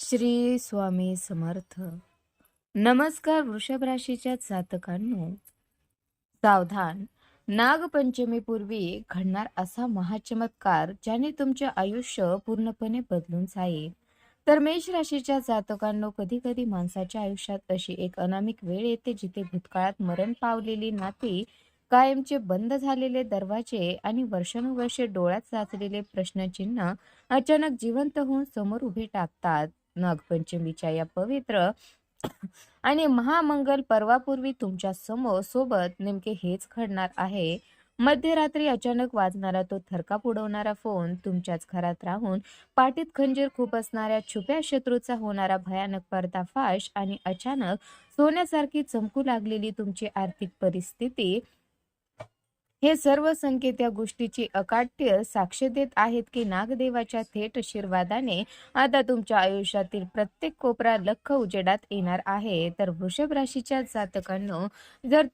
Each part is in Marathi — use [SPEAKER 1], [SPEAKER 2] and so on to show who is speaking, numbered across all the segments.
[SPEAKER 1] श्री स्वामी समर्थ. नमस्कार वृषभ राशीच्या जातकांनो, सावधान. नागपंचमीपूर्वी घडणार असा महाचमत्कार ज्याने तुमचे आयुष्य पूर्णपणे बदलून जाईल. तर मेष राशीच्या जातकांनो, कधी कधी माणसाच्या आयुष्यात अशी एक अनामिक वेळ येते जिथे भूतकाळात मरण पावलेली नाती, कायमचे बंद झालेले दरवाजे आणि वर्षानुवर्षे डोळ्यात साचलेले प्रश्नचिन्ह अचानक जिवंत होऊन समोर उभे टाकतात. नागपंचमीच्या या पवित्र आणि महामंगल पर्वापूर्वी तुमच्या सोबत नेमके हेच घडणार आहे. मध्यरात्री अचानक वाजणारा तो थरकाप उडवणारा फोन, तुमच्याच घरात राहून पाठीत खंजीर खुपसणाऱ्या छुप्या शत्रूचा होणारा भयानक पर्दाफाश आणि अचानक सोन्यासारखी चमकू लागलेली तुमची आर्थिक परिस्थिती, हे सर्व संकेत या गोष्टीची अकाट्य साक्ष देत आहेत की नागदेवाच्या थेट आशीर्वादाने आता तुमच्या आयुष्यातील प्रत्येक कोपरा लख उजेडात येणार आहे. तर वृषभ राशीच्या जातकांनो, जर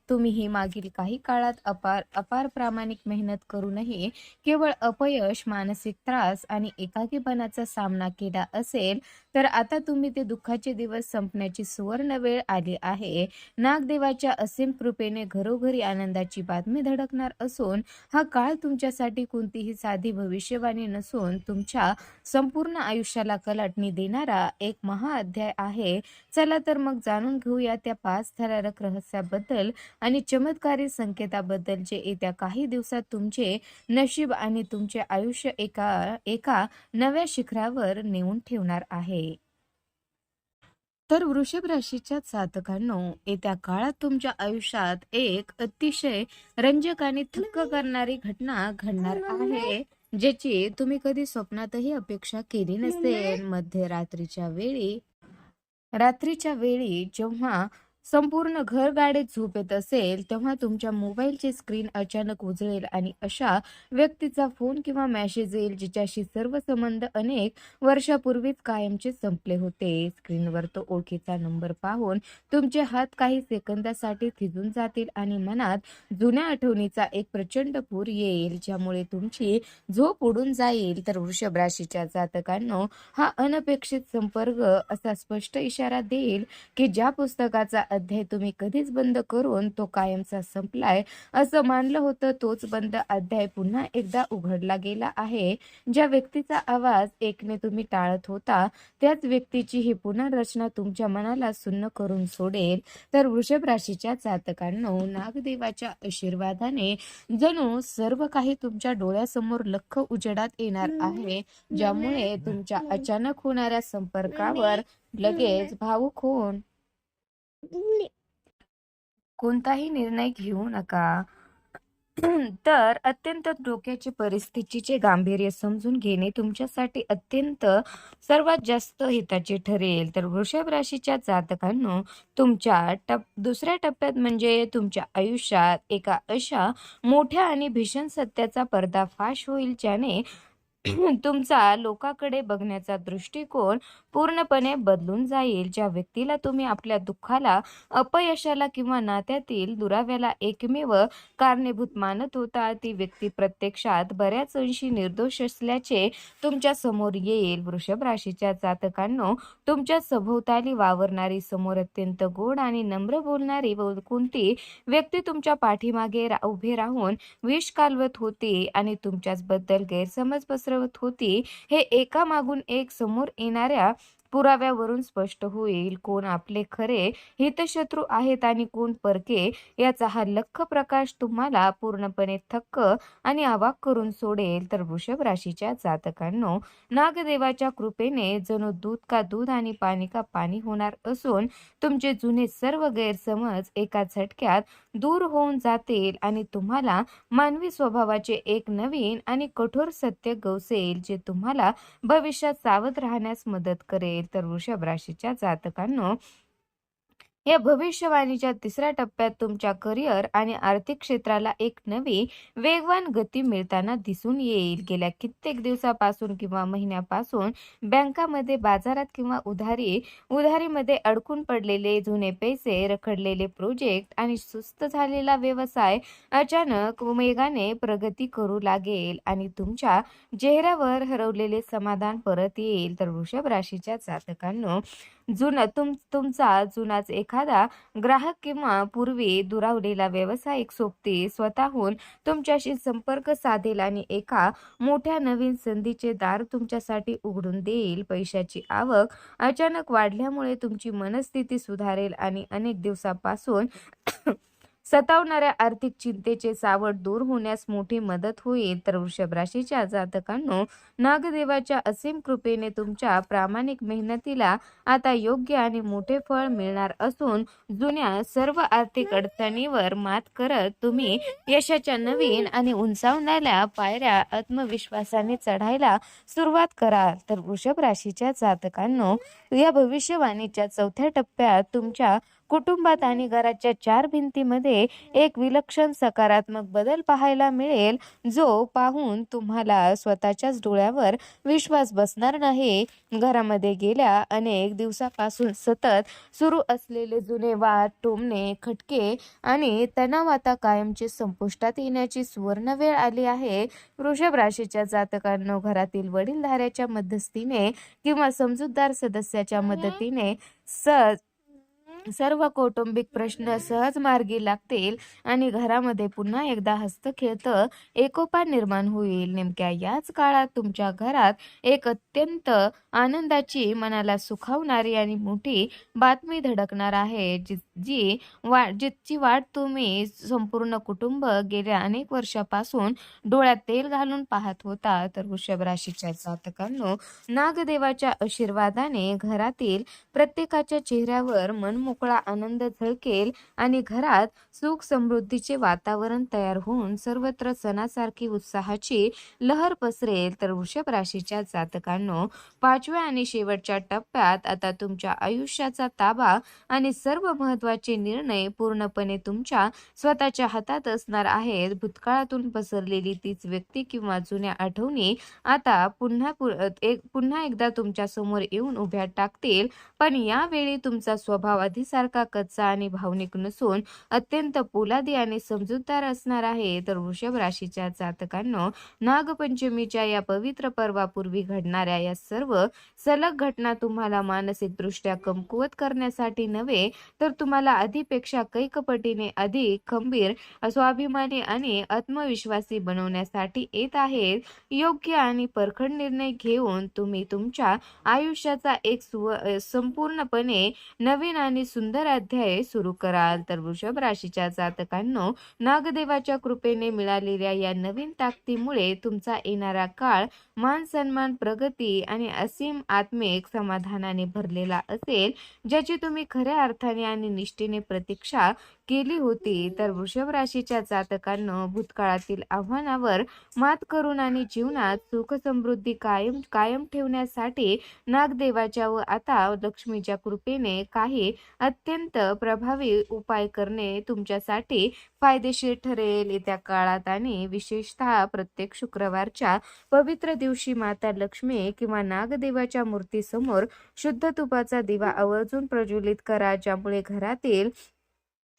[SPEAKER 1] तुम्ही मागील काही काळात अपार अपार प्रामाणिक मेहनत करूनही केवळ अपयश, मानसिक त्रास आणि एकाकीपणाचा सामना केला असेल, तर आता तुम्ही ते दुःखाचे दिवस संपण्याची सुवर्ण वेळ आली आहे. नागदेवाच्या असीम कृपेने घरोघरी आनंदाची बातमी धडकणार असून हा काळ तुमच्यासाठी कोणतीही साधी भविष्यवाणी नसून तुमच्या संपूर्ण आयुष्याला कलाटणी देणारा एक महाअध्याय आहे. चला तर मग जाणून घेऊया त्या 5 थरारक रहस्याबद्दल आणि चमत्कारी संकेताबद्दल, जे येत्या काही दिवसात तुमचे नशीब आणि तुमचे आयुष्य एका एका नव्या शिखरावर नेऊन ठेवणार आहे. तर वृषभ राशीच्या जातकांनो, येत्या काळात तुमच्या आयुष्यात एक अतिशय रंजक आणि थक्क करणारी घटना घडणार आहे, ज्याची तुम्ही कधी स्वप्नातही अपेक्षा केली नसेल. रात्रीच्या वेळी जेव्हा संपूर्ण घर गाडीत झोपेत असेल, तेव्हा तुमच्या मोबाईलची स्क्रीन अचानक उजळेल आणि अशा व्यक्तीचा फोन किंवा मेसेज येईल जिच्याशी सर्व संबंध अनेक वर्षापूर्वीच कायमचे संपले होते. स्क्रीनवर तो ओळखीचा नंबर पाहून तुमचे हात काही सेकंदासाठी थिजून जातील आणि मनात जुन्या आठवणीचा एक प्रचंड पूर येईल, ज्यामुळे तुमची झोप उडून जाईल. तर वृषभ राशीच्या जातकांनो, हा अनपेक्षित संपर्क असा स्पष्ट इशारा देईल की ज्या पुस्तकाचा अध्याय तुम्ही कधीच बंद करून तो कायमचा संपलाय असं मानलं होतं, तोच बंद अध्याय पुन्हा एकदा उघडला गेला आहे. ज्या व्यक्तीचा आवाज ऐकणे तुम्ही टाळत होता, त्याच व्यक्तीची ही पुनर्रचना तुमच्या मनाला सुन्न करून सोडेल. तर वृषभ राशीच्या जातकांनो, नागदेवाच्या आशीर्वादाने जणू सर्व काही तुमच्या डोळ्यासमोर लख्ख उजेडात येणार आहे, ज्यामुळे तुमच्या अचानक होणाऱ्या संपर्कावर लगेच भावुक होऊन कोणताही निर्णय घेऊ नका. तर अत्यंत डोक्याची परिस्थितीचे गांभीर्य समजून घेणे तुमच्यासाठी अत्यंत सर्वात जास्त हिताचे ठरेल. तर वृषभ राशीच्या जातकांनो, दुसऱ्या टप्प्यात म्हणजे तुमच्या आयुष्यात एका अशा मोठ्या आणि भीषण सत्याचा पर्दाफाश होईल, ज्याने तुमचा लोकांकडे बघण्याचा दृष्टिकोन पूर्णपणे बदलून जाईल. ज्या व्यक्तीला तुम्ही आपल्या दुःखाला, अपयशाला किंवा नात्यातील दुराव्याला एकमेव कारणीभूत मानत होता, ती व्यक्ती प्रत्यक्षात बऱ्याच अंशी निर्दोष असल्याचे तुमच्या समोर येईल. वृषभ राशीच्या जातकांनो, तुमच्या सभोवताली वावरणारी, समोर अत्यंत गोड आणि नम्र बोलणारी कोणती व्यक्ती तुमच्या पाठीमागे उभे राहून विष कालवत होती आणि तुमच्याच बद्दल गैरसमज पसरवत होती, हे एकामागून एक समोर येणाऱ्या पुराव्यावरून स्पष्ट होईल. कोण आपले खरे हितशत्रू आहेत आणि कोण परके, याचा हा लख्ख प्रकाश तुम्हाला पूर्णपणे थक्क आणि अवाक करून सोडेल. तर वृषभ राशीच्या जातकांनो, नागदेवाच्या कृपेने जणू दूध का दूध आणि पाणी का पाणी होणार असून तुमचे जुने सर्व गैरसमज एका झटक्यात दूर होऊन जातील आणि तुम्हाला मानवी स्वभावाचे एक नवीन आणि कठोर सत्य गवसेल, जे तुम्हाला भविष्यात सावध राहण्यास मदत करेल. तर वृषभ राशीच्या जातकांनो, या भविष्यवाणीच्या तिसऱ्या टप्प्यात तुमच्या करिअर आणि आर्थिक क्षेत्राला एक नवी वेगवान गती मिळताना दिसून येईल. गेल्या कित्येक दिवसापासून किंवा महिन्यापासून बँकामध्ये, बाजारात किंवा उधारीमध्ये अडकून पडलेले जुने पैसे, रखडलेले प्रोजेक्ट आणि सुस्त झालेला व्यवसाय अचानक वेगाने प्रगती करू लागेल आणि तुमच्या चेहऱ्यावर हरवलेले समाधान परत येईल. तर वृषभ राशीच्या जातकांनो, तुमचा जुनाच एखादा ग्राहक किंवा पूर्वी दुरावलेला व्यावसायिक सोबती स्वतःहून तुमच्याशी संपर्क साधेल आणि एका मोठ्या नवीन संधीचे दार तुमच्यासाठी उघडून देईल. पैशाची आवक अचानक वाढल्यामुळे तुमची मनस्थिती सुधारेल आणि अनेक दिवसापासून सतावणाऱ्या आर्थिक चिंतेचे सावट दूर होण्यास मोठी मदत होईल. तर वृषभ राशीच्या जातकांनो, नागदेवाच्या असीम कृपेने तुमच्या प्रामाणिक मेहनतीला आता योग्य आणि मोठे फळ मिळणार असून जुन्या सर्व आर्थिक अडचणीवर मात करत तुम्ही यशाच्या नवीन आणि उंचावणाऱ्या पायऱ्या आत्मविश्वासाने चढायला सुरुवात कराल. तर वृषभ राशीच्या जातकांनो, या भविष्यवाणीच्या चौथ्या टप्प्यात तुमच्या कुटुंबात आणि घराच्या चार भिंतीमध्ये एक विलक्षण सकारात्मक बदल पाहायला मिळेल, जो पाहून तुम्हाला स्वतःच्याच डोळ्यावर विश्वास बसणार नाही. घरामध्ये गेल्या अनेक दिवसापासून सतत सुरू असलेले जुने वाद, टोमणे, खटके आणि तणाव आता कायमचे संपुष्टात येण्याची सुवर्ण वेळ आली आहे. वृषभ राशीच्या जातकांनो, घरातील वडीलधाऱ्याच्या मध्यस्थीने किंवा समजूतदार सदस्याच्या मदतीने सर्व कौटुंबिक प्रश्न सहज मार्गी लागतील आणि घरामध्ये पुन्हा एकदा हस्तखेळत एकोपा निर्माण होईल. नेमक्या याच काळात तुमच्या घरात एक अत्यंत आनंदाची, मनाला सुखावणारी आणि मोठी बातमी धडकणार आहे, जिची वाट तुम्ही संपूर्ण कुटुंब गेल्या अनेक वर्षापासून डोळ्यात तेल घालून पाहत होता. तर वृषभ राशीच्या जातकांनो, नागदेवाच्या आशीर्वादाने घरातील प्रत्येकाच्या चेहऱ्यावर मनमोकळा आनंद झळकेल आणि घरात सुख समृद्धीचे वातावरण तयार होऊन सर्वत्र सणासारखी उत्साहाची लहर पसरेल. तर वृषभ राशीच्या जातकांनो, पाचव्या आणि शेवटच्या टप्प्यात आता तुमच्या आयुष्याचा ताबा आणि सर्व महत्त्वाचे निर्णय पूर्णपणे तुमच्या स्वतःच्या हातात असणार आहेत. भूतकाळातून पसरलेली तीच व्यक्ती किंवा जुन्या आठवणी आता पुन्हा एकदा तुमच्या समोर येऊन उभ्या टाकतील, पण यावेळी तुमचा स्वभाव आधीसारखा कच्चा आणि भावनिक नसून अत्यंत पोलादी आणि समजूतदार असणार आहे. तर वृषभ राशीच्या जातकांनो, नागपंचमीच्या या पवित्र पर्वापूर्वी घडणाऱ्या या सर्व सलग घटना तुम्हाला मानसिकदृष्ट्या कमकुवत करण्यासाठी नव्हे, तर तुम्हाला आधीपेक्षा कैकपटीने अधिक खंबीर, स्वाभिमानी आणि आत्मविश्वासी बनवण्यासाठी येत आहेत. योग्य आणि परखड निर्णय घेऊन तुम्ही तुमच्या आयुष्याचा एक संपूर्णपणे नवीन आणि सुंदर अध्याय सुरू कराल. तर वृषभ राशीच्या जातकांनो, नागदेवाच्या कृपेने मिळालेल्या या नवीन ताकदीमुळे तुमचा येणारा काळ मान सन्मान, प्रगती आणि असीम आत्मिक समाधानाने भरलेला असेल, ज्याची तुम्ही खऱ्या अर्थाने आणि निष्ठेने प्रतीक्षा केली होती. तर वृषभ राशीच्या जातकांनो, भूतकाळातील आव्हानावर मात करून आणि जीवनात सुख समृद्धी कायम ठेवण्यासाठी नागदेवाच्या व आता लक्ष्मीच्या कृपेने काही अत्यंत प्रभावी उपाय करणे तुमच्यासाठी फायदेशीर ठरेल. येत्या काळात आणि विशेषतः प्रत्येक शुक्रवारच्या पवित्र दिवशी माता लक्ष्मी किंवा नागदेवाच्या मूर्तीसमोर शुद्ध तुपाचा दिवा आवर्जून प्रज्वलित करा, ज्यामुळे घरातील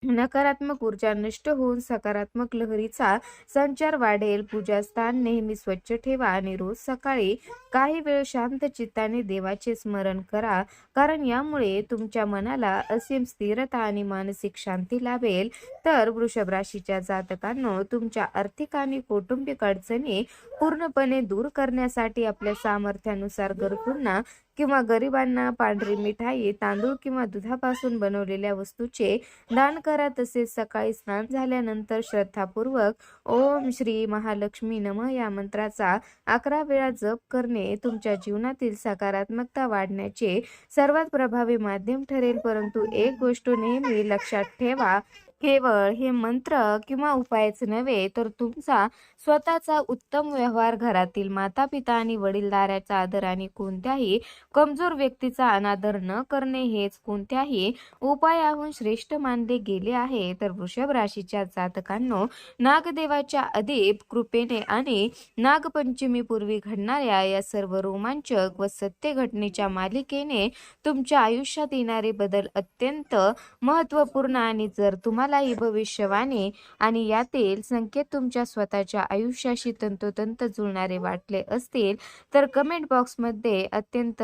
[SPEAKER 1] नकारात्मक ऊर्जा नष्ट होऊन सकारात्मक लहरीचा संचार वाढेल. पूजास्थान नेहमी स्वच्छ ठेवा आणि रोज सकाळी काही वेळ शांत चित्ताने देवाचे स्मरण करा, कारण यामुळे तुमच्या मनाला असीम स्थिरता आणि मानसिक शांती लाभेल. तर वृषभ राशीच्या जातकांनो, तुमच्या आर्थिक आणि कौटुंबिक अडचणी पूर्णपणे दूर करण्यासाठी आपल्या सामर्थ्यानुसार गरजूंना किंवा गरिबांना पांढरी मिठाई, तांदूळ किंवा दुधापासून बनवलेल्या वस्तूचे दान करा. तसेच सकाळी स्नान झाल्यानंतर श्रद्धापूर्वक ओम श्री महालक्ष्मी नमः या मंत्राचा 11 वेळा जप करणे तुमच्या जीवनातील सकारात्मकता वाढण्याचे सर्वात प्रभावी माध्यम ठरेल. परंतु एक गोष्ट नेहमी लक्षात ठेवा, केवळ हे मंत्र किंवा उपायच नव्हे तर तुमचा स्वतःचा उत्तम व्यवहार, घरातील माता-पिता आणि वडीलधाऱ्याचा आदर आणि कोणत्याही कमजोर व्यक्तीचा अनादर न करणे हेच कोणत्याही उपायाहून श्रेष्ठ मानले गेले आहे. तर वृषभ राशीच्या जातकांनो, नागदेवाच्या अदीप कृपेने आणि नागपंचमीपूर्वी घडणाऱ्या या सर्व रोमांचक व सत्य घटनेच्या मालिकेने तुमच्या आयुष्यात येणारे बदल अत्यंत महत्त्वपूर्ण आणि जर तुम्हाला ही भविष्यवाणी आणि यातील संकेत तुमच्या स्वतःच्या आयुष्याशी तंतोतंत जुळणारे वाटले असतील तर कमेंट बॉक्समध्ये अत्यंत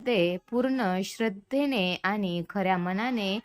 [SPEAKER 1] पूर्ण श्रद्धेने आणि खऱ्या मनाने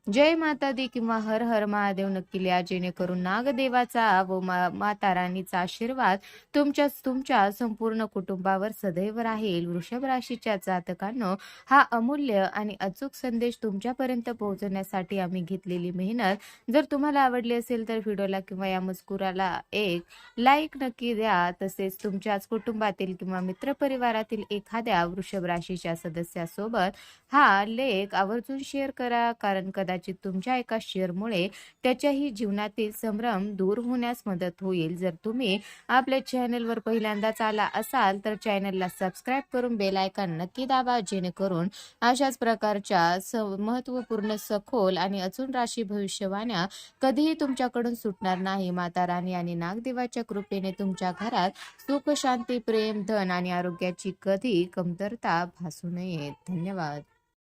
[SPEAKER 1] जय माता दी किंवा हर हर महादेव नक्की लिहा, जेणेकरून नागदेवाचा व माता राणीचा आशीर्वाद तुमच्या संपूर्ण कुटुंबावर सदैव राहील. वृषभ राशीच्या जातकांनो, हा अमूल्य आणि अचूक संदेश तुमच्यापर्यंत पोहोचवण्यासाठी आम्ही घेतलेली मेहनत जर तुम्हाला आवडली असेल तर व्हिडिओला किंवा या मजकुराला एक लाईक नक्की द्या. तसेच तुमच्याच कुटुंबातील किंवा मित्रपरिवारातील एखाद्या वृषभ राशीच्या सदस्यासोबत हा लेख आवर्जून शेअर करा, कारण कदाचित तुमच्या एका शेअरमुळे त्याच्याही जीवनातील संभ्रम दूर होण्यास मदत होईल. जर तुम्ही आपल्या चॅनलवर पहिल्यांदाच आला असाल तर चॅनलला सबस्क्राईब करून बेल आयकॉन नक्की दाबा, जेणेकरून अशाच प्रकारच्या महत्त्वपूर्ण, सखोल आणि अचूक राशी भविष्यवाण्या कधीही तुमच्याकडून सुटणार नाही. माता राणी आणि नागदेवाच्या कृपेने तुमच्या घरात सुख, शांती, प्रेम, धन आणि आरोग्याची कधी कमतरता भासू नये. धन्यवाद.